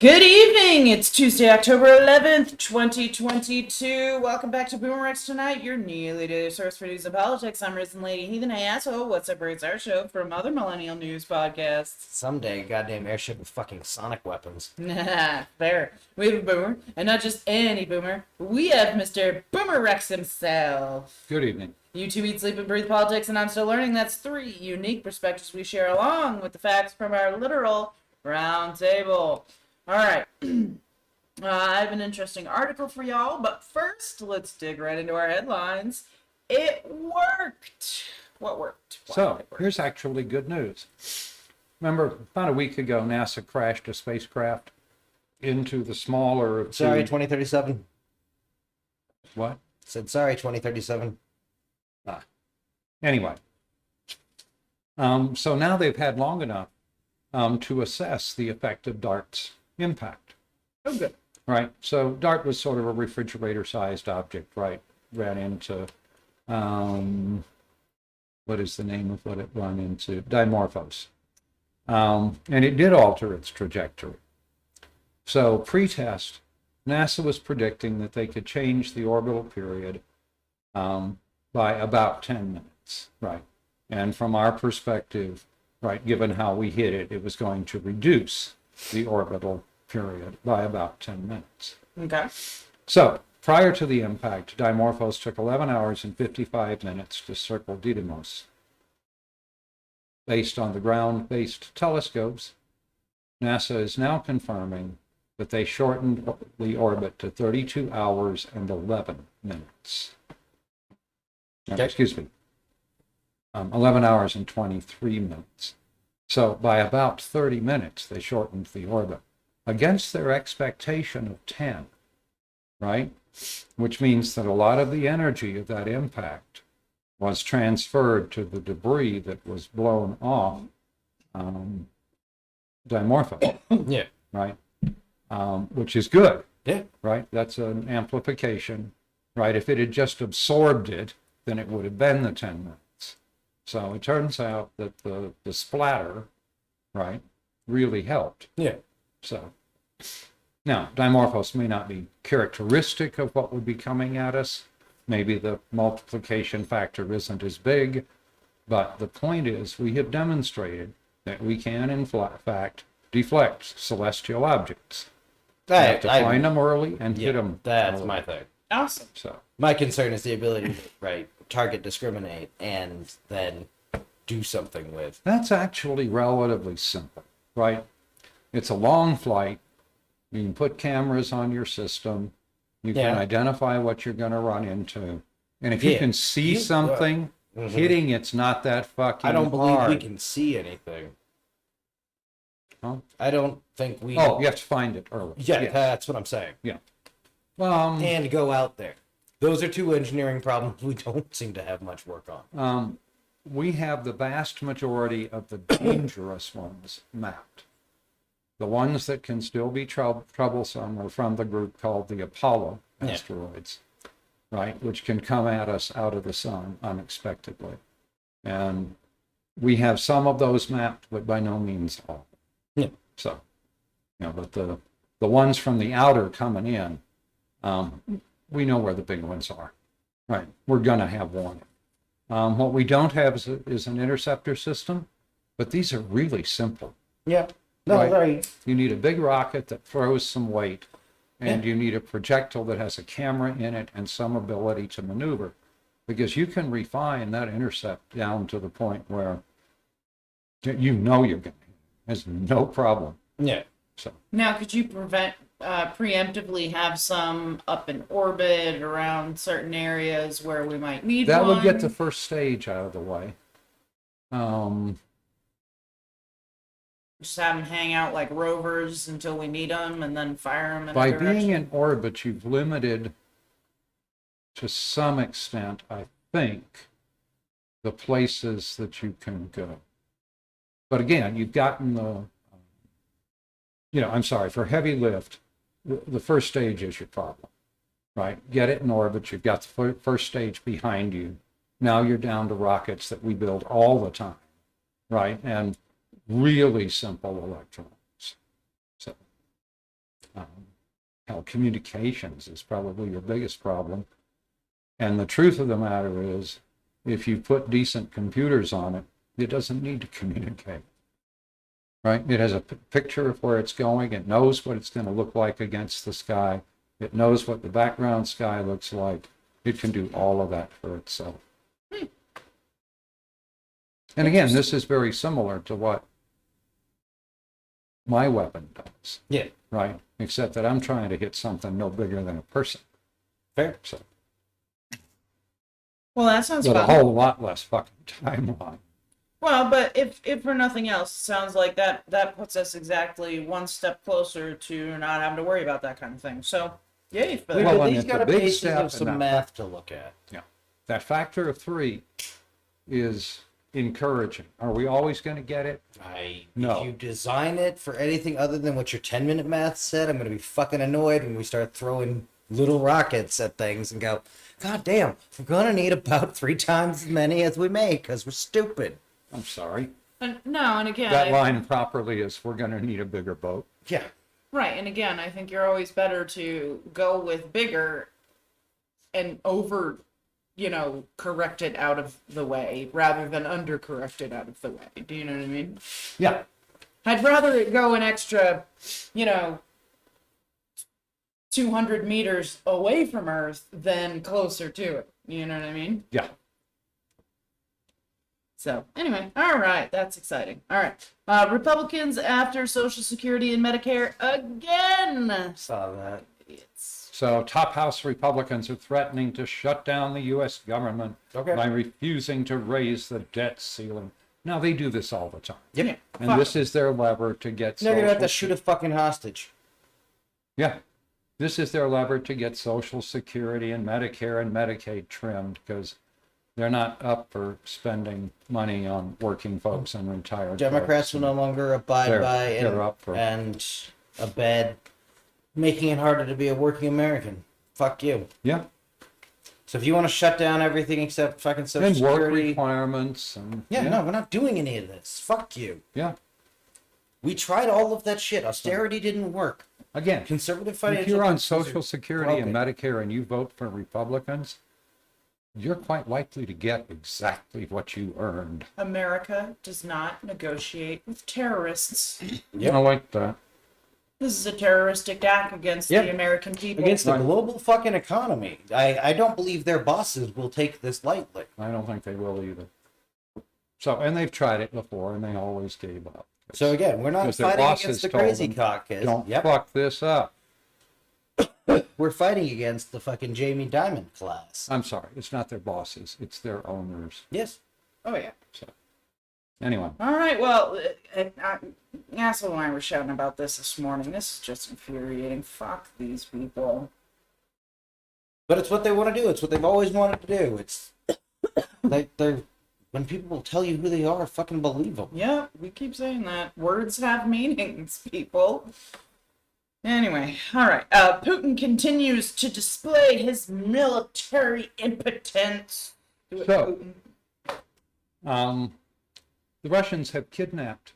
Good evening. It's Tuesday, October 11th, 2022. Welcome back to BoomerRexTonight, your nearly daily source for news and politics. I'm RisenLadyHeathen. Hey, asshole, what separates our show from other Millennial news podcasts? Someday, goddamn airship with fucking sonic weapons. Nah, fair. We have a boomer, and not just any boomer. We have Mr. BoomerRex himself. Good evening. You two eat, sleep, and breathe politics, and I'm still learning. That's three unique perspectives we share along with the facts from our literal round table. All right, I have an interesting article for y'all, but first, let's dig right into our headlines. It worked. What worked? Here's actually good news. Remember, about a week ago, NASA crashed a spacecraft into the smaller of Sorry, two... 2037. What? Said sorry, 2037. Anyway. So now they've had long enough to assess the effect of DART's impact. Oh, good. Right. So DART was sort of a refrigerator-sized object, right? Ran into, what is the name of what it ran into? Dimorphos. And it did alter its trajectory. So pre-test, NASA was predicting that they could change the orbital period by about 10 minutes, right? And from our perspective, right, given how we hit it, it was going to reduce the orbital period by about 10 minutes. Okay. So, prior to the impact, Dimorphos took 11 hours and 55 minutes to circle Didymos. Based on the ground-based telescopes, NASA is now confirming that they shortened the orbit to 32 hours and 11 minutes. Okay. Excuse me. 11 hours and 23 minutes. So by about 30 minutes, they shortened the orbit against their expectation of 10, right? Which means that a lot of the energy of that impact was transferred to the debris that was blown off Dimorphos, Yeah. right? Which is good, Yeah. right? That's an amplification, right? If it had just absorbed it, then it would have been the 10 minutes. So it turns out that the splatter, right, really helped. Yeah. So now, Dimorphos may not be characteristic of what would be coming at us. Maybe the multiplication factor isn't as big, but the point is we have demonstrated that we can, in fact, deflect celestial objects. We have to find them early and hit them. That's early. my thing. Awesome. So My concern is the ability to, target discriminate and then do something with. that's actually relatively simple, right? It's a long flight. You can put cameras on your system. You can identify what you're going to run into. And if you can see something, hitting it's not that fucking I don't believe hard. we can see anything. Huh? I don't think we... Oh, you have to find it early. Yeah, Yes. that's what I'm saying. Yeah. And go out there. Those are two engineering problems we don't seem to have much work on. We have the vast majority of the dangerous ones mapped. The ones that can still be troublesome are from the group called the Apollo asteroids, right, which can come at us out of the sun unexpectedly. And we have some of those mapped, but by no means all. Yeah. So, but the ones from the outer coming in, we know where the big ones are, right? We're going to have warning. What we don't have is an interceptor system, but these are really simple. Yeah. No, right. You need a big rocket that throws some weight, and you need a projectile that has a camera in it and some ability to maneuver, because you can refine that intercept down to the point where you know you're going to. There's no problem. Yeah. So Now, could you preemptively have some up in orbit around certain areas where we might need that one? would get the first stage out of the way. Just have them hang out like rovers until we need them, and then fire them in By a direction. being in orbit, you've limited, to some extent, I think, the places that you can go. But again, you've gotten the, I'm sorry, for heavy lift, the first stage is your problem, right? Get it in orbit, you've got the first stage behind you. Now you're down to rockets that we build all the time, right? And really simple electronics. So Hell, communications is probably your biggest problem. And the truth of the matter is, if you put decent computers on it, it doesn't need to communicate. Right? It has a picture of where it's going. It knows what it's going to look like against the sky. It knows what the background sky looks like. It can do all of that for itself. And again, this is very similar to what my weapon does. Yeah. Right? Except that I'm trying to hit something no bigger than a person. Fair. So, Well, that sounds with a fun. whole lot less fucking timeline. Well, but if for nothing else, it sounds like that puts us exactly one step closer to not having to worry about that kind of thing. So, yay for We've that. Well, at and least it's a got a big basis step of in some that math to look at. Yeah. That factor of 3 is encouraging. Are we always going to get it? No. If you design it for anything other than what your 10-minute math said, I'm going to be fucking annoyed when we start throwing little rockets at things and go, God damn, we're going to need about 3 times as many as we make because we're stupid. I'm sorry. And again, That line properly is we're going to need a bigger boat. Yeah. right, and again, I think you're always better to go with bigger and correct it out of the way rather than under correct it out of the way. Do you know what I mean? Yeah. I'd rather it go an extra, 200 meters away from Earth than closer to it. You know what I mean? Yeah. So, anyway, all right, that's exciting. All right. Republicans after Social Security and Medicare again. Saw that. It's So top House Republicans are threatening to shut down the U.S. government by refusing to raise the debt ceiling. Now, they do this all the time. Yep. And this is their lever to get They're going to have to Social shoot a fucking hostage. Yeah. This is their lever to get Social Security and Medicare and Medicaid trimmed because they're not up for spending money on working folks and retired Democrats will folks. no longer abide by they're up for it. and abet making it harder to be a working American. Fuck you. Yeah. So if you want to shut down everything except fucking Social And work Security, requirements. And, no, we're not doing any of this. Fuck you. Yeah. We tried all of that shit. Austerity didn't work. Again, Conservative financial if you're on policies are Social Security and broken. Medicare and you vote for Republicans, you're quite likely to get exactly what you earned. America does not negotiate with terrorists. Yep. I like that. This is a terroristic act against the American people. Against the global fucking economy. I don't believe their bosses will take this lightly. I don't think they will either. So, and they've tried it before and they always gave up. So again, we're not Because their fighting bosses against the told crazy them, caucus. Don't Yep. fuck this up. We're fighting against the fucking Jamie Dimon class. I'm sorry, it's not their bosses, it's their owners. Yes. Oh, yeah. So, anyway, All right, well, Asshole and I were shouting about this morning. This is just infuriating. Fuck these people. But it's what they want to do. It's what they've always wanted to do. It's they're when people will tell you who they are, fucking believe them. Yeah, we keep saying that. Words have meanings, people. Anyway, all right. Putin continues to display his military impotence. Do it, So- Putin. the Russians have kidnapped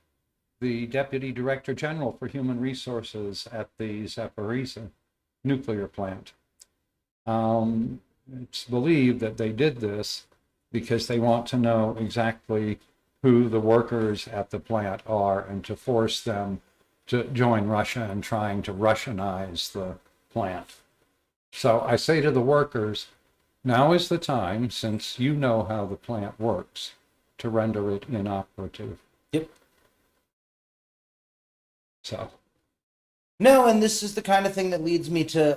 the Deputy Director General for Human Resources at the Zaporizhzhia nuclear plant. It's believed that they did this because they want to know exactly who the workers at the plant are and to force them to join Russia in trying to Russianize the plant. So I say to the workers, now is the time, since you know how the plant works, to render it inoperative. Yep. So, No, and this is the kind of thing that leads me to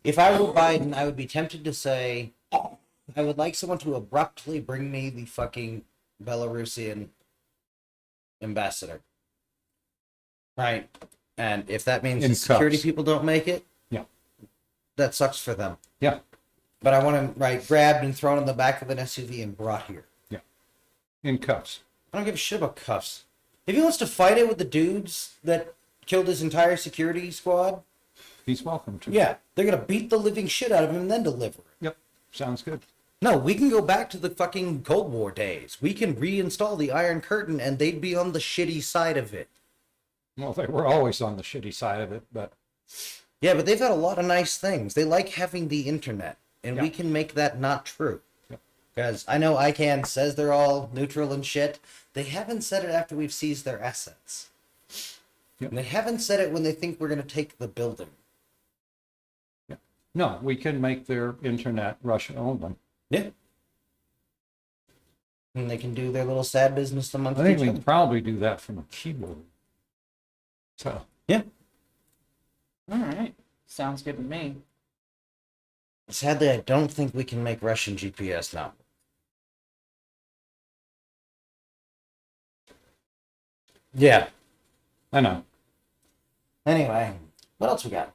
if I were Biden, I would be tempted to say I would like someone to abruptly bring me the fucking Belarusian ambassador. Right. And if that means In the security cuffs. people don't make it, yeah. that sucks for them. Yeah. But I want him grabbed and thrown in the back of an SUV and brought here. Yeah. In cuffs. I don't give a shit about cuffs. If he wants to fight it with the dudes that killed his entire security squad, He's welcome to. yeah, they're gonna beat the living shit out of him and then deliver it. Yep. Sounds good. No, we can go back to the fucking Cold War days. We can reinstall the Iron Curtain and they'd be on the shitty side of it. Well, they were always on the shitty side of it, but Yeah, but they've had a lot of nice things. They like having the internet, and we Yeah. can make that not true. Yep. Because I know ICANN says they're all neutral and shit. They haven't said it after we've seized their assets. Yep. And they haven't said it when they think we're going to take the building. no, we can make their internet Russia only. Yeah. And they can do their little sad business I amongst think each we other. can probably do that from a keyboard. So, Yeah. All right. Sounds good to me. Sadly, I don't think we can make Russian GPS now. Yeah. I know. Anyway, what else we got?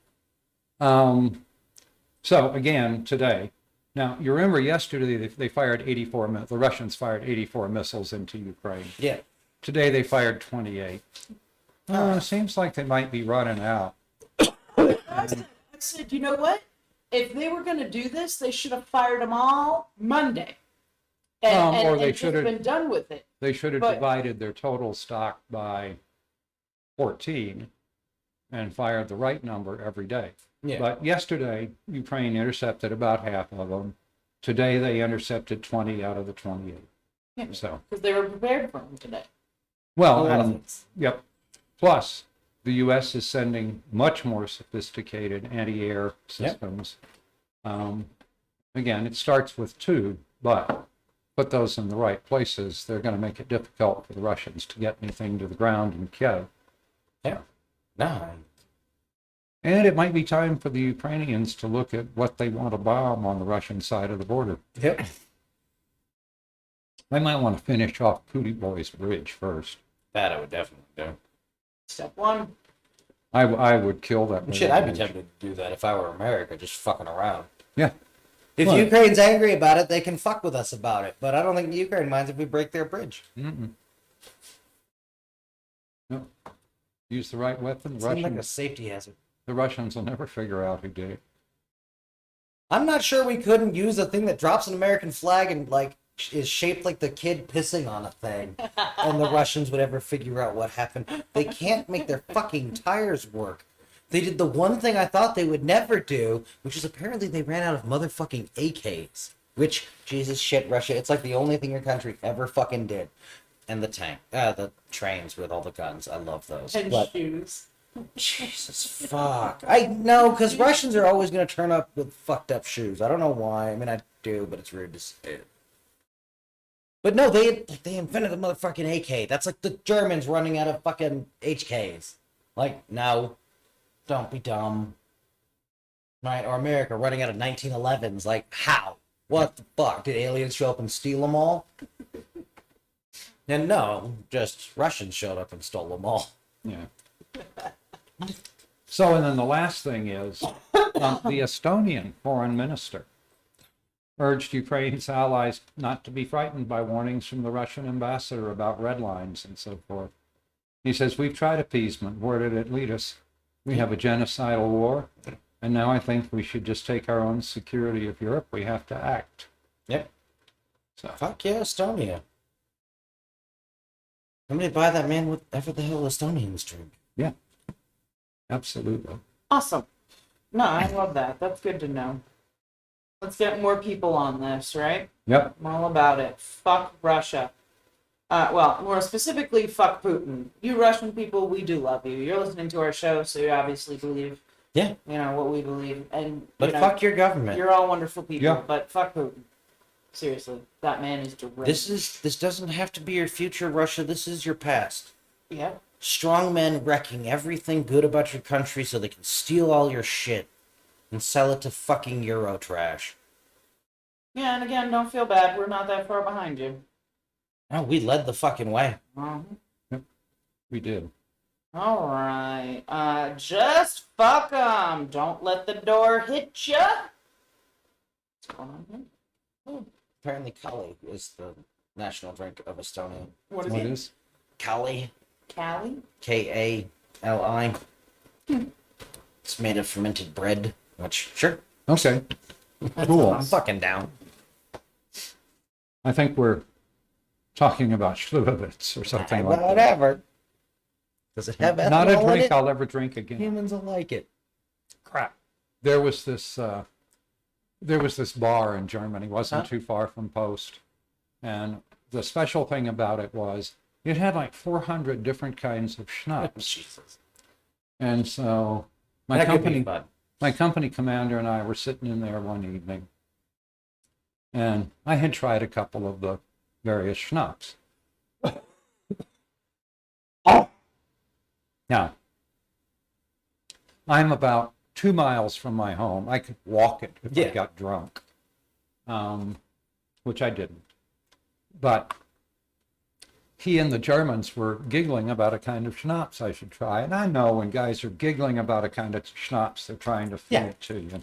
So again, today, now you remember yesterday they fired 84, the Russians fired 84 missiles into Ukraine. Yeah. Today they fired 28. Seems like they might be running out. I said, you know what? If they were going to do this, they should have fired them all Monday. Or they and should just have been done with it. They should have But- divided their total stock by 14 and fired the right number every day. Yeah. But yesterday, Ukraine intercepted about half of them. Today, they intercepted 20 out of the 28. Yeah. So, Because they were prepared for them today. well, A lot of and, things. yep. Plus, the U.S. is sending much more sophisticated anti-air systems. Again, it starts with 2, but put those in the right places, they're going to make it difficult for the Russians to get anything to the ground in Kiev. Yeah. No. And it might be time for the Ukrainians to look at what they want to bomb on the Russian side of the border. Yep. They might want to finish off Pooty Boy's bridge first. That I would definitely do. Step 1. I would kill that. Shit, I'd be bridge. tempted to do that if I were America, just fucking around. Yeah. If Well- Ukraine's angry about it, they can fuck with us about it. But I don't think Ukraine minds if we break their bridge. Mm-mm. No. Use the right weapon. Seems like a safety hazard. The Russians will never figure out who did it. I'm not sure we couldn't use a thing that drops an American flag and like is shaped like the kid pissing on a thing, and the Russians would ever figure out what happened. They can't make their fucking tires work. They did the one thing I thought they would never do, which is apparently they ran out of motherfucking AKs. Which, Jesus shit, Russia, it's like the only thing your country ever fucking did. And the trains with all the guns. I love those. And But shoes. Jesus fuck. I know, because Russians are always going to turn up with fucked up shoes. I don't know why. I mean, I do, but it's rude to say. But no, they invented the motherfucking AK. That's like the Germans running out of fucking HKs. Like, no. Don't be dumb. Right? Or America running out of 1911s. Like, how? What the fuck? Did aliens show up and steal them all? And no, just Russians showed up and stole them all. Yeah. So, and then the last thing is the Estonian foreign minister urged Ukraine's allies not to be frightened by warnings from the Russian ambassador about red lines and so forth. He says, we've tried appeasement. Where did it lead us? We have a genocidal war, and now I think we should just take our own security of Europe. We have to act. Yep. So, Fuck yeah, Estonia. Somebody buy that man whatever the hell Estonians drink. yeah, absolutely. Awesome. No, I love that. That's good to know. Let's get more people on this, right? Yep. I'm all about it. Fuck Russia. Well, more specifically, fuck Putin. You Russian people, we do love you. You're listening to our show, so you obviously believe, Yeah. you know, what we believe. And But you know, fuck your government. you're all wonderful people, Yeah. but fuck Putin. Seriously, that man is deranged. This doesn't have to be your future, Russia. This is your past. Yeah. Strong men wrecking everything good about your country so they can steal all your shit and sell it to fucking Euro trash. Yeah, and again, don't feel bad. We're not that far behind you. Oh, we led the fucking way. We did. All right. Just fuck 'em. Don't let the door hit ya. What's going on here? Apparently, Kali is the national drink of Estonia. What is What it? is? Kali. Cali? Kali. It's made of fermented bread, which, sure. Okay. Cool. I'm fucking down. I think we're talking about Schlivovitz or something like that. Whatever. Does it have Not a ethanol in drink it? I'll ever drink again. Humans will like it. Crap. There was this bar in Germany, wasn't too far from Post, and the special thing about it was it had like 400 different kinds of schnapps. Jesus. And so That could be fun. my company commander and I were sitting in there one evening, and I had tried a couple of the various schnapps. Now, I'm about 2 miles from my home. I could walk it if I got drunk, which I didn't. But he and the Germans were giggling about a kind of schnapps I should try. And I know when guys are giggling about a kind of schnapps, they're trying to feed it to you.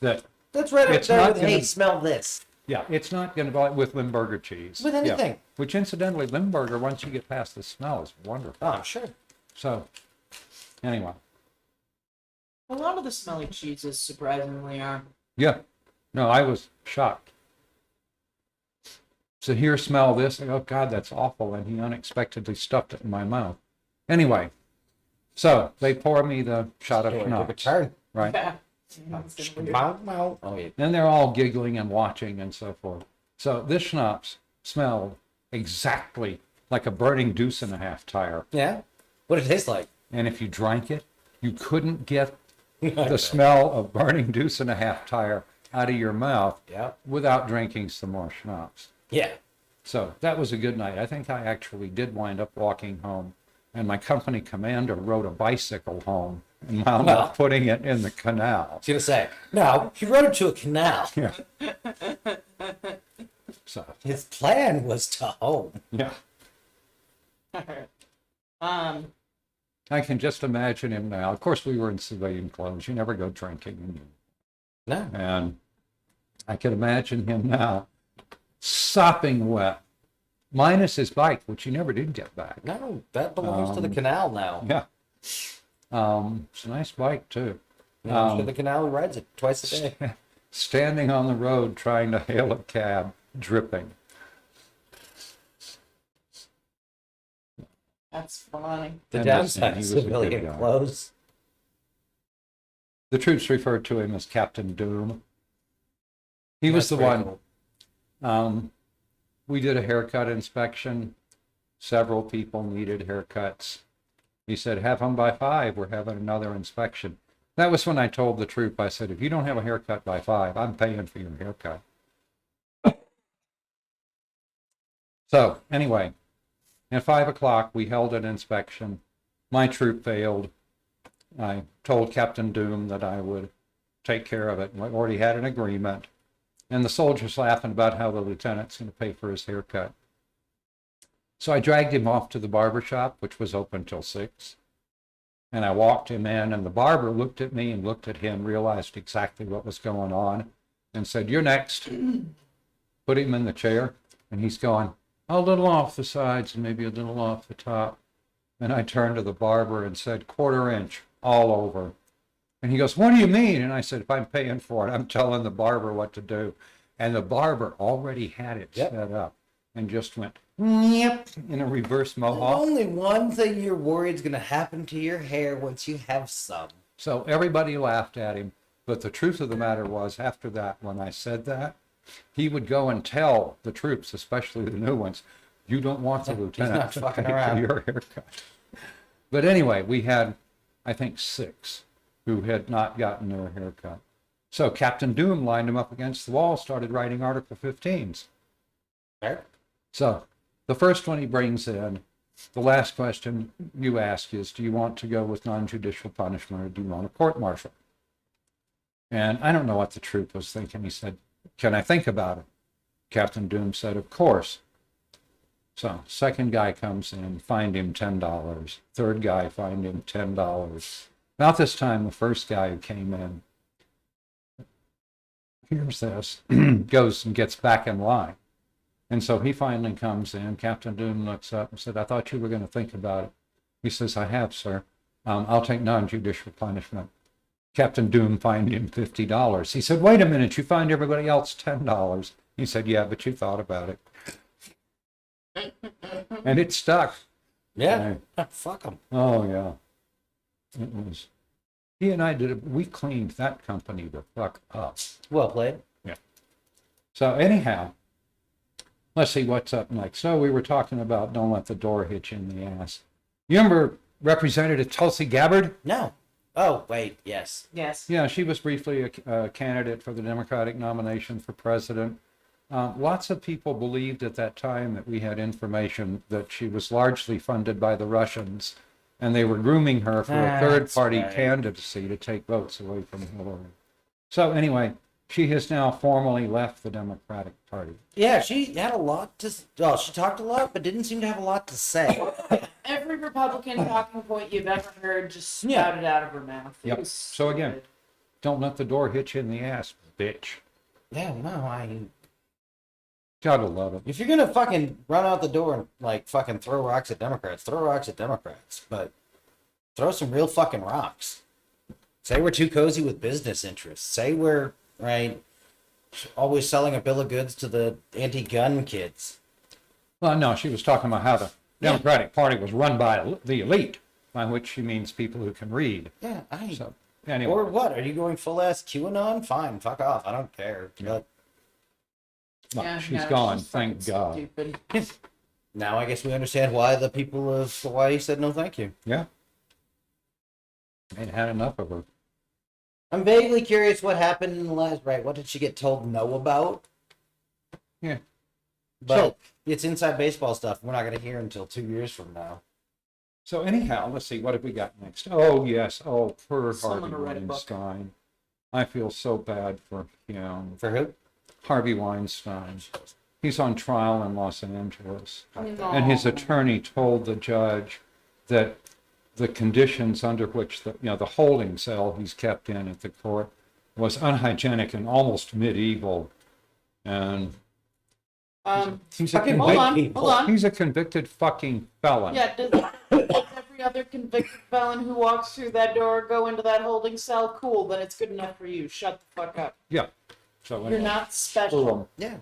That's right up It's there not with, hey, gonna- smell this. Yeah, it's not going to be with Limburger cheese. With anything. Yeah. Which, incidentally, Limburger, once you get past the smell, is wonderful. Oh, sure. So, anyway. A lot of the smelly cheeses surprisingly are. Yeah. No, I was shocked. So here, smell this. Oh, God, that's awful. And he unexpectedly stuffed it in my mouth. Anyway, so they pour me the shot of Took a schnapps, turn. right? Yeah. Mouth. Oh, yeah. And they're all giggling and watching and so forth. So this schnapps smelled exactly like a burning deuce and a half tire. Yeah? What did it taste like? And if you drank it, you couldn't get the smell of burning deuce and a half tire out of your mouth without drinking some more schnapps. Yeah. So that was a good night. I think I actually did wind up walking home, and my company commander rode a bicycle home and wound up putting it in the canal. I was going to say, no, he rode it to a canal. Yeah. So, His plan was to home. yeah. Um, I can just imagine him now. Of course, we were in civilian clothes. You never go drinking. No. And I can imagine him now sopping wet, minus his bike, which he never did get back. No, that belongs to the canal now. Yeah. It's a nice bike, too. I'm sure the canal rides it twice a day. Standing on the road trying to hail a cab, dripping. that's funny. The And downside he of was a good civilian guy. clothes. The troops referred to him as Captain Doom. He was That's the pretty one. cool. We did a haircut inspection. Several people needed haircuts. He said, have them by 5. We're having another inspection. That was when I told the troop, I said, if you don't have a haircut by 5, I'm paying for your haircut. So anyway, at 5 o'clock, we held an inspection. My troop failed. I told Captain Doom that I would take care of it. We already had an agreement. And the soldiers laughing about how the lieutenant's going to pay for his haircut. So I dragged him off to the barber shop, which was open till 6. And I walked him in, and the barber looked at me and looked at him, realized exactly what was going on, and said, you're next. Put him in the chair, and he's going, a little off the sides and maybe a little off the top. And I turned to the barber and said, 1/4 inch all over. And he goes, what do you mean? And I said, if I'm paying for it, I'm telling the barber what to do. And the barber already had it set up and just went, yep, in a reverse mohawk. Only one thing you're worried is going to happen to your hair once you have some. So everybody laughed at him. But the truth of the matter was, after that, when I said that, he would go and tell the troops, especially the new ones, you don't want the lieutenant not to fucking pay for around. your haircut. But anyway, we had, I think, 6 who had not gotten their haircut. So Captain Doom lined them up against the wall, started writing Article 15s. Fair. So the first one he brings in, the last question you ask is, do you want to go with non-judicial punishment or do you want a court-martial? And I don't know what the troop was thinking. He said, can I think about it? Captain Doom said, of course. So second guy comes in, fined him $10. Third guy fined him $10. About this time, the first guy who came in, hears this, goes and gets back in line. And so he finally comes in. Captain Doom looks up and said, I thought you were going to think about it. He says, I have, sir. I'll take non-judicial punishment. Captain Doom fined him $50. He said, wait a minute, you fined everybody else $10. He said, yeah, but you thought about it. And it stuck. Yeah. Okay. Fuck them. Oh yeah. It was. He and I we cleaned that company the fuck up. Well played. Yeah. So anyhow, let's see what's up next. So we were talking about don't let the door hit you in the ass. You remember Representative Tulsi Gabbard? No. Oh, wait. Yes. Yes. Yeah, she was briefly a candidate for the Democratic nomination for president. Lots of people believed at that time that we had information that she was largely funded by the Russians, and they were grooming her for a third-party right. candidacy to take votes away from Hillary. So anyway, she has now formally left the Democratic Party. Yeah, she had a lot to. Well, she talked a lot, but didn't seem to have a lot to say. Every Republican talking point you've ever heard just Yeah. spouted out of her mouth. It Yep. was So again, stupid. don't let the door hit you in the ass, bitch. Yeah, no, Gotta love it. if you're gonna fucking run out the door and like fucking throw rocks at Democrats, throw rocks at Democrats, but throw some real fucking rocks. Say we're too cozy with business interests. Say we're right, always selling a bill of goods to the anti-gun kids. Well, no, she was talking about how the Democratic Party was run by the elite, by which she means people who can read. Yeah, So anyway. Or what? Are you going full ass QAnon? Fine, fuck off. I don't care. But Well, Yeah, she's no, gone, she's thank fucking God. Stupid. now I guess we understand why the people of Hawaii said no, thank you. Yeah. They'd had enough of her. I'm vaguely curious what happened in the last. Right, what did she get told no about? Yeah. But it's inside baseball stuff. We're not going to hear until 2 years from now. So anyhow, let's see, what have we got next? Oh, yes. Oh, poor Someone Harvey to write a book. Weinstein. I feel so bad for him. For who? Harvey Weinstein. He's on trial in Los Angeles. No. And his attorney told the judge that the conditions under which the holding cell he's kept in at the court was unhygienic and almost medieval. And he's a hold convic- on, hold on. he's a convicted fucking felon. Yeah, does every other convicted felon who walks through that door go into that holding cell? Cool, then it's good enough for you. Shut the fuck up. Yeah. So You're anyway, not special. boom. Yeah.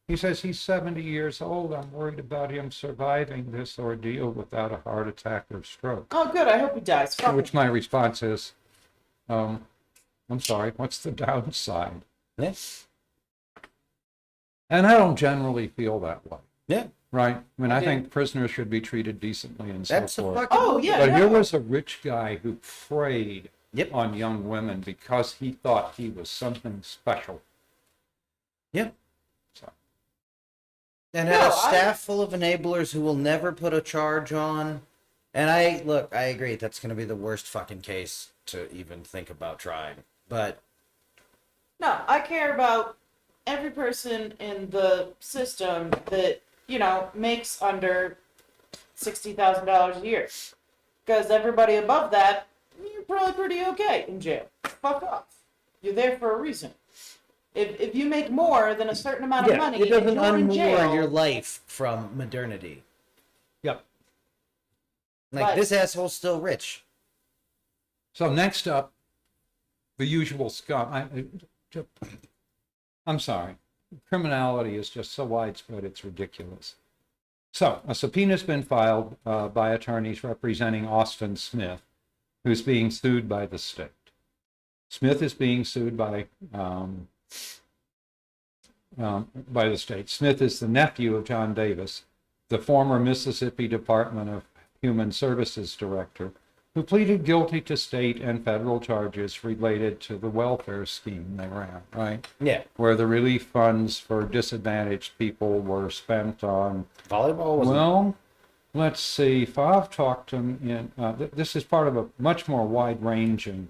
He says he's 70 years old. I'm worried about him surviving this ordeal without a heart attack or stroke. Oh, good. I hope he dies. To Fuck which him. my response is, I'm sorry, what's the downside? Yes. And I don't generally feel that way, Yeah. right? I mean, I do. think prisoners should be treated decently and so That's a forth. fucking. Oh, yeah. But no. here was a rich guy who preyed Yep. on young women because he thought he was something special. Yep. So, And No, had a I- staff full of enablers who will never put a charge on. And I agree. That's going to be the worst fucking case to even think about trying. But No, I care about every person in the system that, makes under $60,000 a year. Because everybody above that, you're probably pretty okay in jail. Fuck off. You're there for a reason. If you make more than a certain amount of money, it doesn't and you're in unmoor jail, your life from modernity. yep. Like, But- this asshole's still rich. So next up, the usual scum. I'm sorry. Criminality is just so widespread, it's ridiculous. So a subpoena's been filed by attorneys representing Austin Smith, who's being sued by the state. Smith is being sued by the state. Smith is the nephew of John Davis, the former Mississippi Department of Human Services director, who pleaded guilty to state and federal charges related to the welfare scheme they ran, right? Yeah. Where the relief funds for disadvantaged people were spent on, Volleyball was well, let's see, if I've talked to him this is part of a much more wide-ranging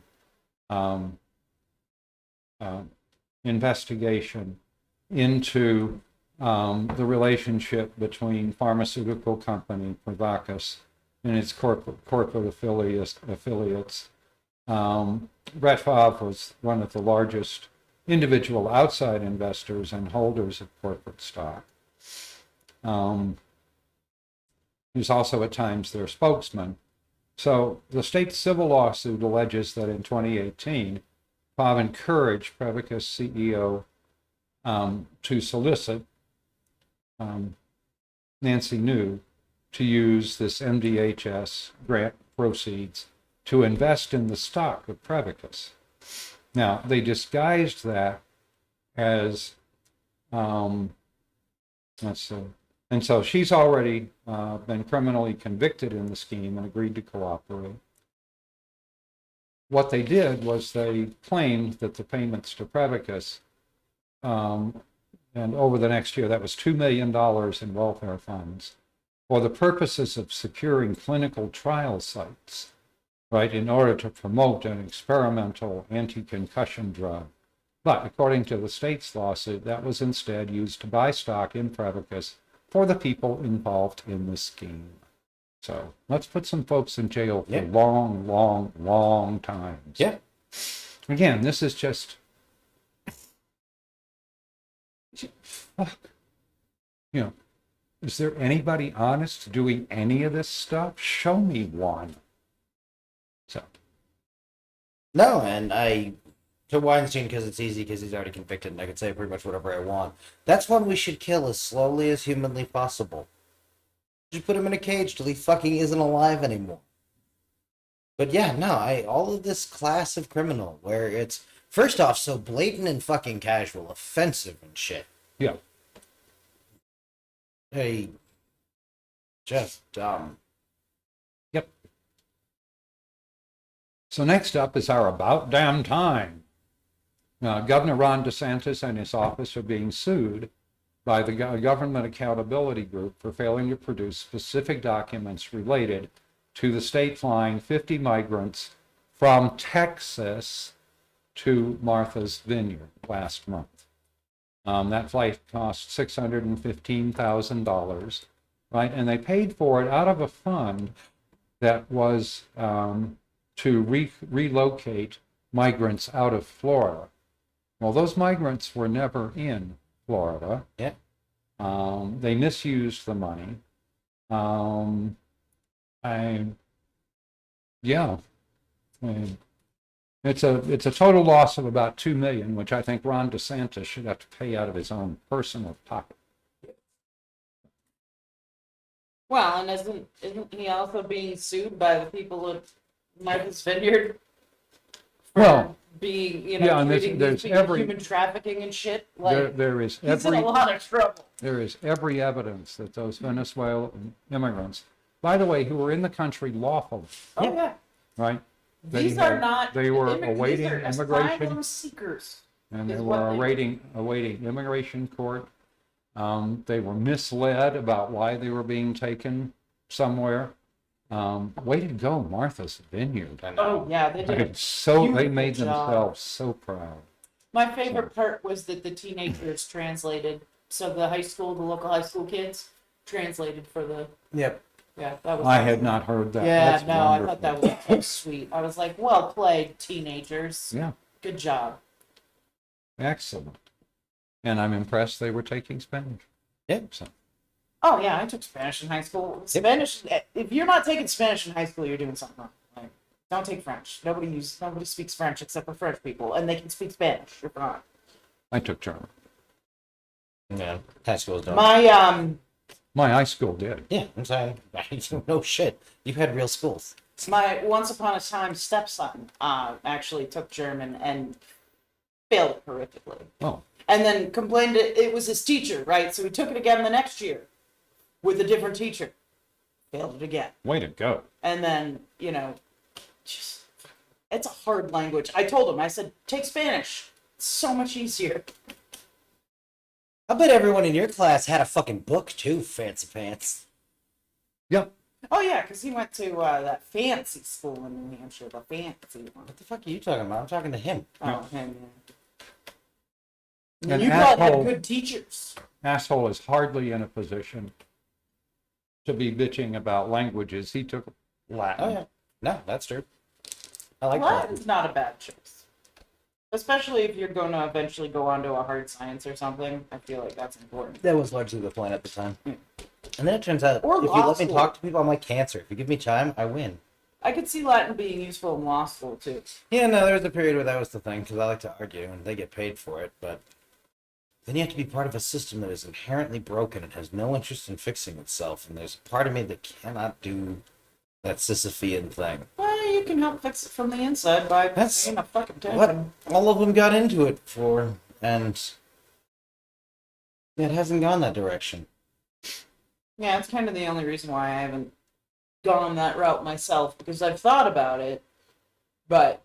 investigation into the relationship between pharmaceutical company Provacus and its corporate affiliates. Brett Favre was one of the largest individual outside investors and holders of corporate stock. He's also at times their spokesman. So the state civil lawsuit alleges that in 2018, Favre encouraged Provacus CEO to solicit Nancy New to use this MDHS grant proceeds to invest in the stock of Prevacus. Now, they disguised that as, let's see, and so she's already been criminally convicted in the scheme and agreed to cooperate. What they did was they claimed that the payments to Prevacus, and over the next year, that was $2 million in welfare funds, for the purposes of securing clinical trial sites, right, in order to promote an experimental anti-concussion drug. But according to the state's lawsuit, that was instead used to buy stock in Prevacus for the people involved in the scheme. So let's put some folks in jail for long, long, long times. Yeah. Again, this is just, fuck. You know, is there anybody honest doing any of this stuff? Show me one. So. No, and to Weinstein, because it's easy, because he's already convicted, and I can say pretty much whatever I want. That's one we should kill as slowly as humanly possible. Just put him in a cage till he fucking isn't alive anymore. But yeah, no, all of this class of criminal, where it's, first off, so blatant and fucking casual, offensive and shit. Yeah. Hey, just dumb. Yep. So next up is our about damn time. Governor Ron DeSantis and his office are being sued by the Government Accountability Group for failing to produce specific documents related to the state flying 50 migrants from Texas to Martha's Vineyard last month. That flight cost $615,000, right? And they paid for it out of a fund that was to relocate migrants out of Florida. Well, those migrants were never in Florida. Yeah. They misused the money. It's a total loss of about $2 million, which I think Ron DeSantis should have to pay out of his own personal pocket. Well, and isn't he also being sued by the people of Martha's Vineyard for Well, being, and treating there's these people every, human trafficking and shit? Like, there is he's in every a lot of trouble. there is every evidence that those Venezuelan immigrants, by the way, who were in the country lawfully, Oh yeah. right? These are not. They were these awaiting are immigration, asylum seekers. and they is were what they awaiting immigration court. They were misled about why they were being taken somewhere. Way to go, Martha's Vineyard. Oh yeah, they did. They made beautiful job. themselves so proud. My favorite part was that the teenagers translated. So the local high school kids translated for the. Yep. Yeah, that was. I awesome. had not heard that. Yeah, That's no, wonderful. I thought that was so sweet. I was like, well played, teenagers. Yeah, Good job. excellent. And I'm impressed they were taking Spanish. Yep. So, Oh yeah, I took Spanish in high school. Spanish. If you're not taking Spanish in high school, you're doing something wrong. Like, don't take French. Nobody speaks French except for French people, and they can speak Spanish. You're fine. I took German. Yeah, high school's done. My high school did. Yeah, I'm saying, no shit. You had real schools. My once upon a time stepson actually took German and failed it horrifically. Oh, And then complained it was his teacher, right? So he took it again the next year with a different teacher. Failed it again. way to go. And then, just, it's a hard language. I told him, I said, take Spanish. It's so much easier. I bet everyone in your class had a fucking book too, fancy pants. Yep. Oh, yeah, because he went to that fancy school in New Hampshire, the fancy one. What the fuck are you talking about? I'm talking to him. Oh, him, yeah. An You probably asshole. had good teachers. Asshole is hardly in a position to be bitching about languages. He took Latin. Oh yeah. No, that's true. I like that. Latin's not a bad choice. Especially if you're going to eventually go on to a hard science or something. I feel like that's important. That was largely the plan at the time. And then it turns out, Or if you law let me school. talk to people, I'm like cancer. If you give me time, I win. I could see Latin being useful in law school, too. Yeah, no, there was a period where that was the thing, because I like to argue, and they get paid for it, but then you have to be part of a system that is inherently broken and has no interest in fixing itself. And there's a part of me that cannot do that Sisyphean thing. Well, you can help fix it from the inside by That's paying a fucking what attention. all of them got into it for, and it hasn't gone that direction. Yeah, it's kind of the only reason why I haven't gone that route myself, because I've thought about it, but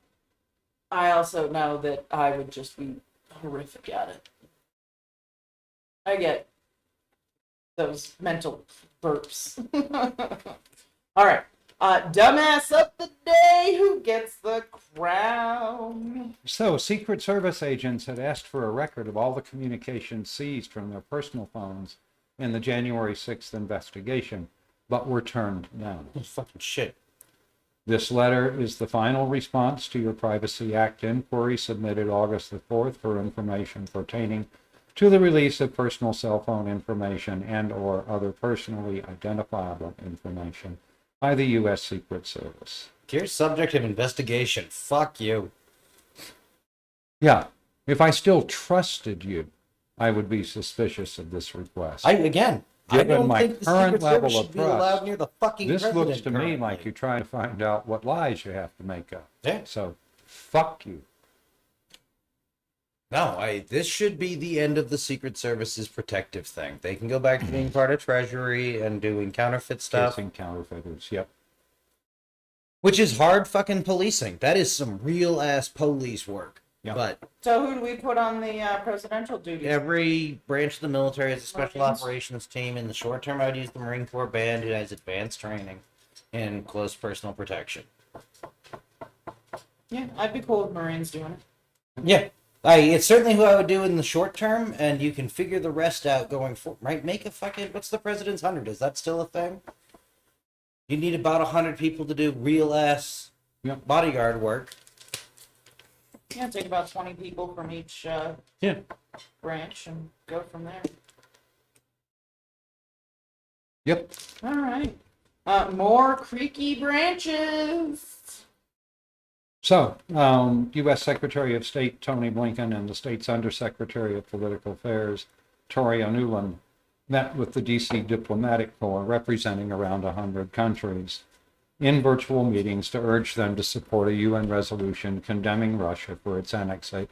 I also know that I would just be horrific at it. I get those mental burps. All right. Dumbass of the day, who gets the crown? So, Secret Service agents had asked for a record of all the communications seized from their personal phones in the January 6th investigation, but were turned down. Oh, fucking shit. This letter is the final response to your Privacy Act inquiry submitted August the 4th for information pertaining to the release of personal cell phone information and or other personally identifiable information by the U.S. Secret Service. Dear subject of investigation, fuck you. Yeah, if I still trusted you, I would be suspicious of this request. I Given don't my think the current Secret level Service of should be allowed trust, near the fucking This president looks to me currently. like you're trying to find out what lies you have to make up. Yeah. So, fuck you. No, this should be the end of the Secret Service's protective thing. They can go back to being part of Treasury and doing counterfeit stuff, Chasing counterfeiters, yep. which is hard fucking policing. That is some real ass police work. Yeah. But So who do we put on the presidential duties? every branch of the military has a special Marines? operations team. In the short term, I would use the Marine Corps band, who has advanced training in close personal protection. Yeah, I'd be cool with Marines doing it. Yeah. It's certainly who I would do in the short term, and you can figure the rest out going forward. Right? Make a fucking, what's the president's 100? Is that still a thing? You need about 100 people to do real ass bodyguard work. Yeah, take about 20 people from each Yeah. branch and go from there. Yep. All right. More creaky branches. So, U.S. Secretary of State Tony Blinken and the state's Undersecretary of Political Affairs, Toria Nuland, met with the D.C. Diplomatic Corps, representing around 100 countries, in virtual meetings to urge them to support a UN resolution condemning Russia for its annexation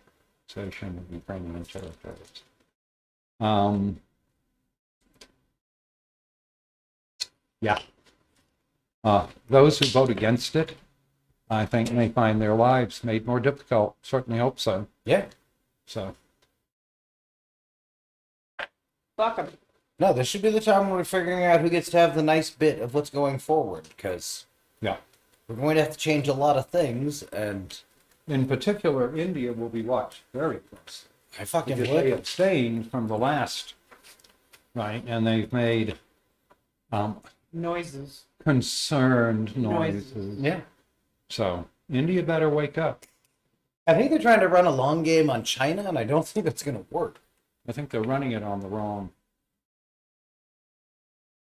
of Ukrainian territories. Those who vote against it, I think, may find their lives made more difficult. Certainly hope so. Yeah. So, Fuck 'em. No, this should be the time when we're figuring out who gets to have the nice bit of what's going forward, because yeah. we're going to have to change a lot of things, and In particular, India will be watched very closely. I fucking Because they would. abstained from the last, right? And they've made Noises. concerned Noises. noises. Yeah. So, India better wake up. I think they're trying to run a long game on China, and I don't think that's going to work. I think they're running it on the wrong.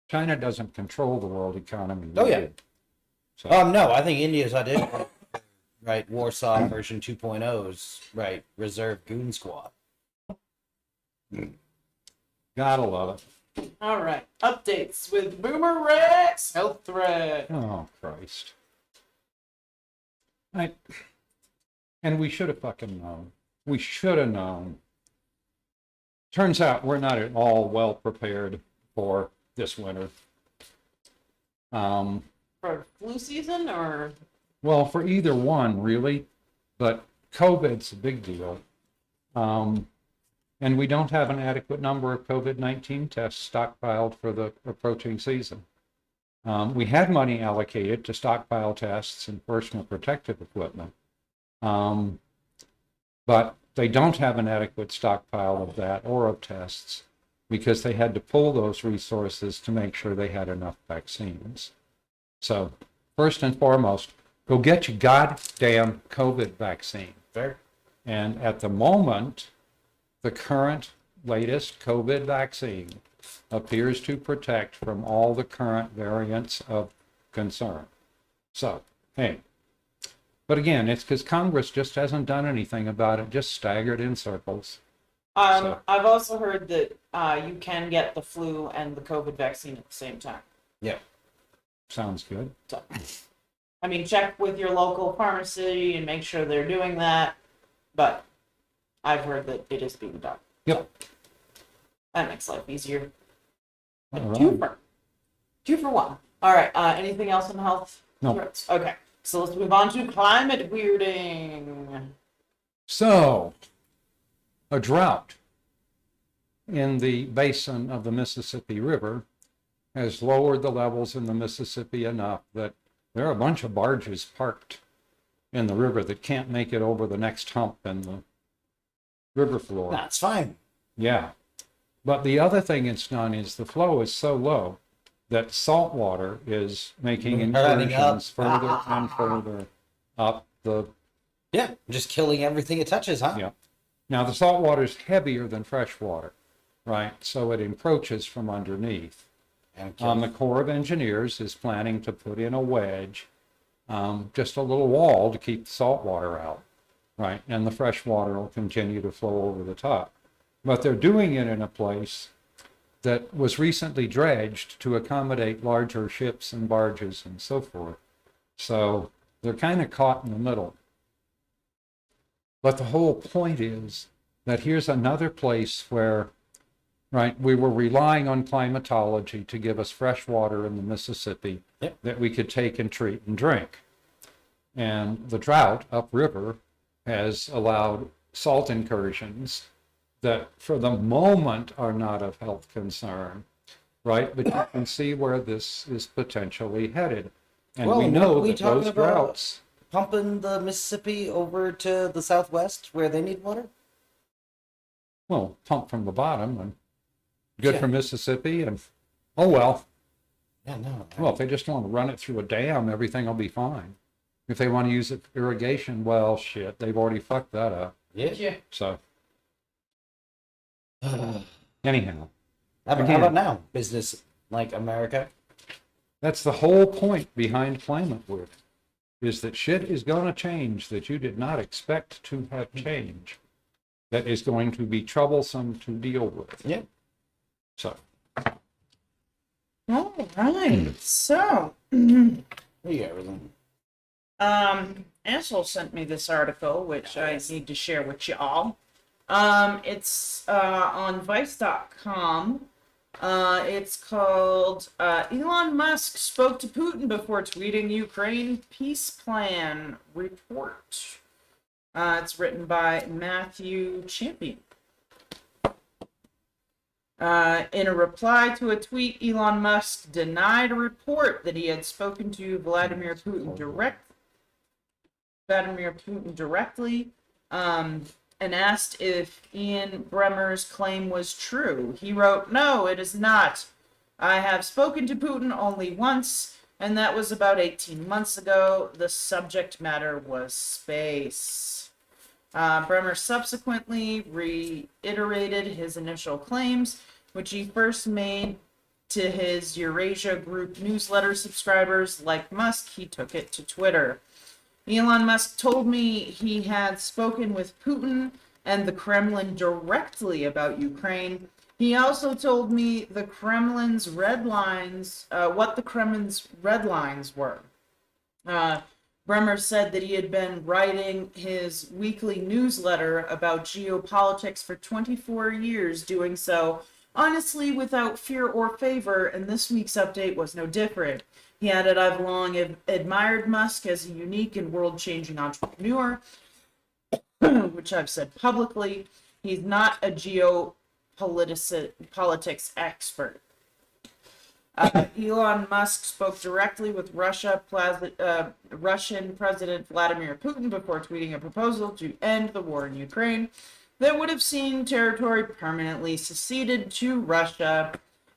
China doesn't control the world economy. Oh, we yeah. do. So, No, I think India's identical. Right, Warsaw version 2.0's, right, reserve goon squad. gotta love it. All right. Updates with BoomerRex health threat. Oh, Christ. And we should have fucking known. We should have known. Turns out we're not at all well prepared for this winter. For flu season or? Well, for either one, really, but COVID's a big deal. And we don't have an adequate number of COVID-19 tests stockpiled for the approaching season. We had money allocated to stockpile tests and personal protective equipment, but they don't have an adequate stockpile of that or of tests because they had to pull those resources to make sure they had enough vaccines. So, first and foremost, go get your goddamn COVID vaccine. Fair. And at the moment, the current latest COVID vaccine appears to protect from all the current variants of concern. So, hey. But again, it's because Congress just hasn't done anything about it, just staggered in circles. I've also heard that you can get the flu and the COVID vaccine at the same time. Yeah. Sounds good. So, I mean, check with your local pharmacy and make sure they're doing that. But I've heard that it is being done. Yep. So, that makes life easier. All Two right. for one. All right. Anything else in health? No. threats? Okay. So let's move on to climate weirding. So, a drought in the basin of the Mississippi River has lowered the levels in the Mississippi enough that there are a bunch of barges parked in the river that can't make it over the next hump in the river floor. That's fine. Yeah. But the other thing it's done is the flow is so low that salt water is making Running up. incursions further and further up the. Yeah, just killing everything it touches, huh? Yeah. Now the salt water is heavier than fresh water, right? So it encroaches from underneath. And The Corps of Engineers is planning to put in a wedge, just a little wall to keep the salt water out, right? And the fresh water will continue to flow over the top. But they're doing it in a place that was recently dredged to accommodate larger ships and barges and so forth. So they're kind of caught in the middle. But the whole point is that here's another place where, right, we were relying on climatology to give us fresh water in the Mississippi that we could take and treat and drink. And the drought upriver has allowed salt incursions that for the moment are not of health concern, right? But you can see where this is potentially headed. And Well, we know we that talking those about droughts, pumping the Mississippi over to the southwest where they need water? well, pump from the bottom and good Yeah. for Mississippi. And, oh, well, Yeah, no. well, if they just want to run it through a dam, everything will be fine. If they want to use it for irrigation, well, shit, they've already fucked that up. Yeah. So, How anyhow, about now? Business like America? that's the whole point behind climate work, is that shit is going to change that you did not expect to have change, that is going to be troublesome to deal with. Yeah. So, All right. So, Here you go, everything. Ansel sent me this article, which I need to share with y'all. It's on Vice.com. It's called Elon Musk spoke to Putin before tweeting Ukraine peace plan report. It's written by Matthew Champion. In a reply to a tweet, Elon Musk denied a report that he had spoken to Vladimir Putin directly, and asked if Ian Bremmer's claim was true. He wrote, "No, it is not. I have spoken to Putin only once, and that was about 18 months ago. The subject matter was space." Bremer subsequently reiterated his initial claims, which he first made to his Eurasia Group newsletter subscribers. Like Musk, he took it to Twitter. Elon Musk told me he had spoken with Putin and the Kremlin directly about Ukraine. He also told me the Kremlin's red lines, what the Kremlin's red lines were. Bremer said that he had been writing his weekly newsletter about geopolitics for 24 years, doing so honestly without fear or favor, and this week's update was no different. He added, "I've long admired Musk as a unique and world-changing entrepreneur," which I've said publicly. He's not a geopolitics expert. Elon Musk spoke directly with Russian President Vladimir Putin before tweeting a proposal to end the war in Ukraine that would have seen territory permanently ceded to Russia,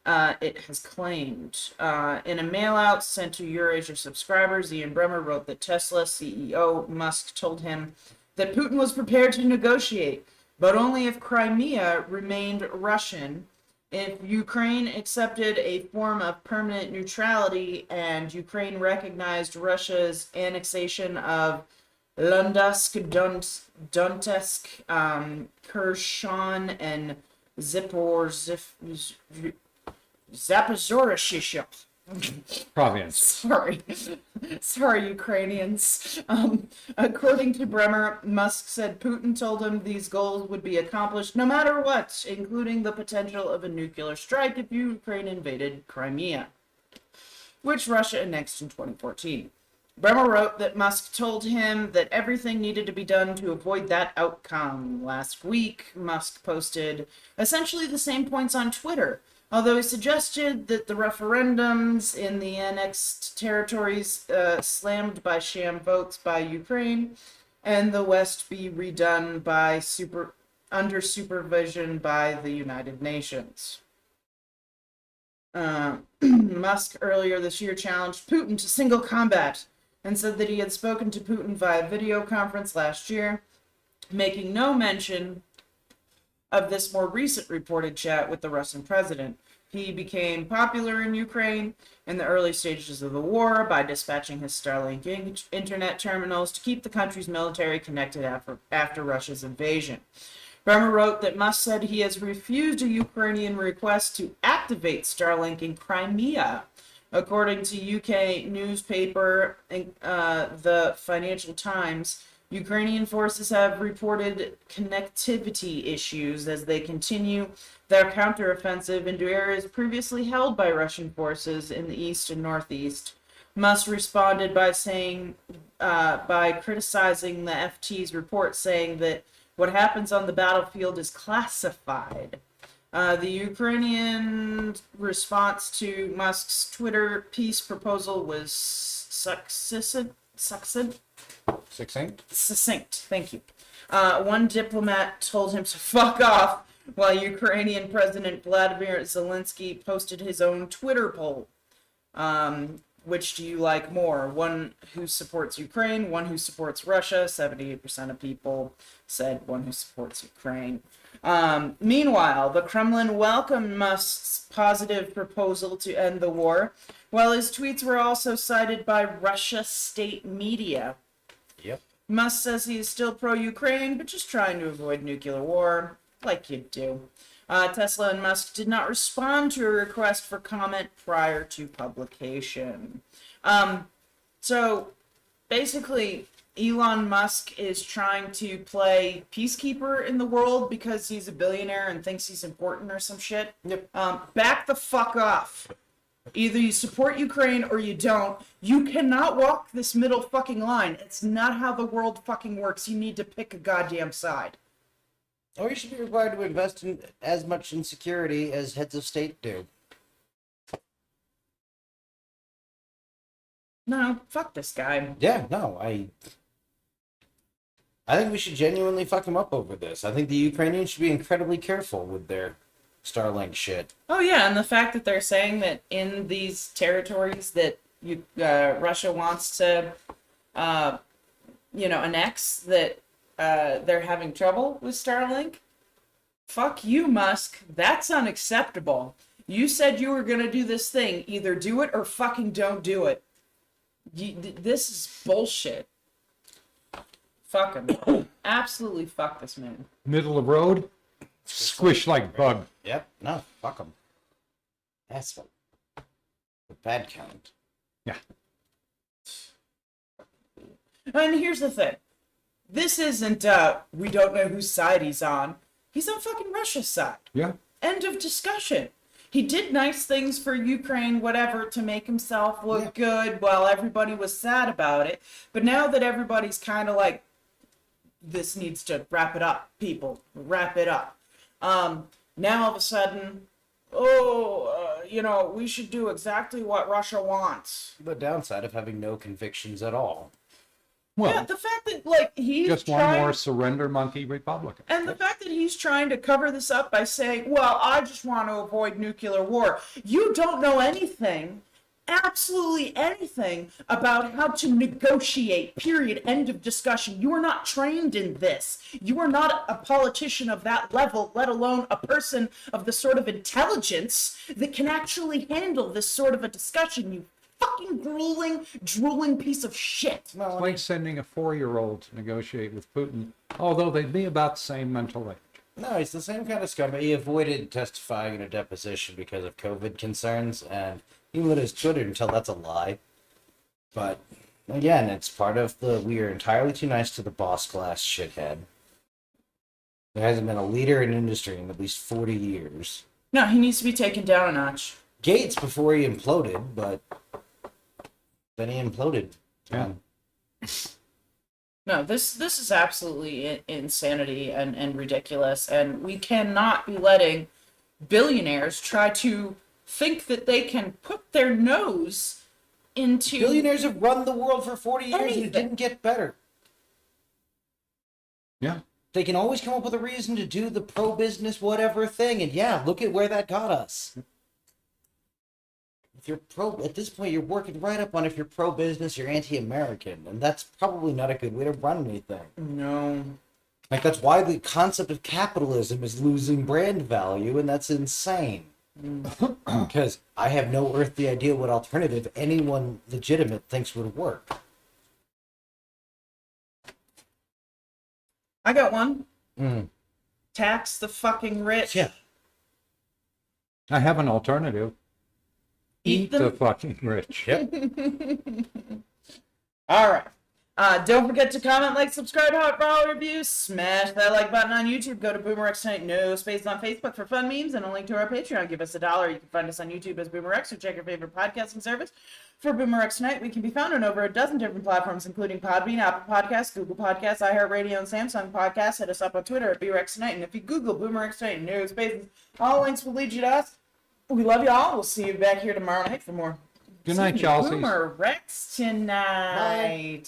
it has claimed. In a mail-out sent to Eurasia subscribers, Ian Bremmer wrote that Tesla CEO Musk told him that Putin was prepared to negotiate, but only if Crimea remained Russian. If Ukraine accepted a form of permanent neutrality and Ukraine recognized Russia's annexation of Lundusk, Donetsk, Kherson, and Zaporizhzhia. Province. Sorry, Ukrainians. According to Bremer, Musk said Putin told him these goals would be accomplished no matter what, including the potential of a nuclear strike if Ukraine invaded Crimea, which Russia annexed in 2014. Bremer wrote that Musk told him that everything needed to be done to avoid that outcome. Last week, Musk posted essentially the same points on Twitter, although he suggested that the referendums in the annexed territories slammed by sham votes by Ukraine and the West be redone by under supervision by the United Nations. Musk earlier this year challenged Putin to single combat and said that he had spoken to Putin via video conference last year, making no mention of this more recent reported chat with the Russian president. He became popular in Ukraine in the early stages of the war by dispatching his Starlink internet terminals to keep the country's military connected after Russia's invasion. Bremer wrote that Musk said he has refused a Ukrainian request to activate Starlink in Crimea. According to UK newspaper, the Financial Times, Ukrainian forces have reported connectivity issues as they continue their counteroffensive into areas previously held by Russian forces in the east and northeast. Musk responded by criticizing the FT's report, saying that what happens on the battlefield is classified. The Ukrainian response to Musk's Twitter peace proposal was succinct. Thank you. One diplomat told him to fuck off, while Ukrainian President Vladimir Zelensky posted his own Twitter poll. Which do you like more? One who supports Ukraine, one who supports Russia. 78% of people said one who supports Ukraine. Meanwhile, the Kremlin welcomed Musk's positive proposal to end the war, while his tweets were also cited by Russia state media. Yep. Musk says he is still pro-Ukraine, but just trying to avoid nuclear war, like you do. Tesla and Musk did not respond to a request for comment prior to publication. So, basically, Elon Musk is trying to play peacekeeper in the world because he's a billionaire and thinks he's important or some shit. Yep. Back the fuck off. Either you support Ukraine or you don't. You cannot walk this middle fucking line. It's not how the world fucking works. You need to pick a goddamn side. Or you should be required to invest in as much in security as heads of state do. No, fuck this guy. Yeah, no, I think we should genuinely fuck him up over this. I think the Ukrainians should be incredibly careful with their Starlink shit. Oh yeah, and the fact that they're saying that in these territories that Russia wants to, annex, that they're having trouble with Starlink. Fuck you, Musk. That's unacceptable. You said you were gonna do this thing. Either do it or fucking don't do it. This is bullshit. Fuck him. Absolutely fuck this man. Middle of road, squish like bug. Yep, no, fuck him. Asshole. The bad count. Yeah. And here's the thing. This isn't, we don't know whose side he's on. He's on fucking Russia's side. Yeah. End of discussion. He did nice things for Ukraine, whatever, to make himself look good while everybody was sad about it. But now that everybody's kind of like, this needs to wrap it up, people. Wrap it up. Now all of a sudden, we should do exactly what Russia wants. The downside of having no convictions at all. Well, Yeah, the fact that, he's just one more surrender monkey Republican. And the fact that he's trying to cover this up by saying, well, I just want to avoid nuclear war. You don't know anything, absolutely anything, about how to negotiate, period, end of discussion. You are not trained in this. You are not a politician of that level, let alone a person of the sort of intelligence that can actually handle this sort of a discussion, you fucking drooling piece of shit. Well, It's I like mean, sending a 4-year-old to negotiate with Putin, although they'd be about the same mental age. no, he's the same kind of scumbag. He avoided testifying in a deposition because of COVID concerns, and he lit his Twitter until that's a lie. But again, it's part of the we are entirely too nice to the boss class shithead. There hasn't been a leader in industry in at least 40 years. No, he needs to be taken down a notch. Gates before he imploded, but then he imploded. Yeah. No, this is absolutely insanity and ridiculous, and we cannot be letting billionaires try to think that they can put their nose into Billionaires have run the world for 40 years and Anything. it didn't get better. Yeah. They can always come up with a reason to do the pro-business whatever thing, and yeah, look at where that got us. If you're at this point, you're working right up on if you're pro-business, you're anti-American, and that's probably not a good way to run anything. No. Like, that's why the concept of capitalism is losing brand value, and that's insane. Because I have no earthly idea what alternative anyone legitimate thinks would work. I got one. Mm. Tax the fucking rich. Yeah. I have an alternative. Eat them. The fucking rich. Yep. All right. Don't forget to comment, like, subscribe, hot follow, review, smash that like button on YouTube. Go to BoomerRexTonight, no space on Facebook for fun memes, and a link to our Patreon. Give us $1. You can find us on YouTube as BoomerX, or check your favorite podcasting service. For BoomerRexTonight, we can be found on over a dozen different platforms, including Podbean, Apple Podcasts, Google Podcasts, iHeartRadio, and Samsung Podcasts. Hit us up on Twitter at BoomerRexTonight, and if you Google BoomerRexTonight, no spaces, all links will lead you to us. We love y'all. We'll see you back here tomorrow night for more. Good night, y'all. BoomerRexTonight. Bye.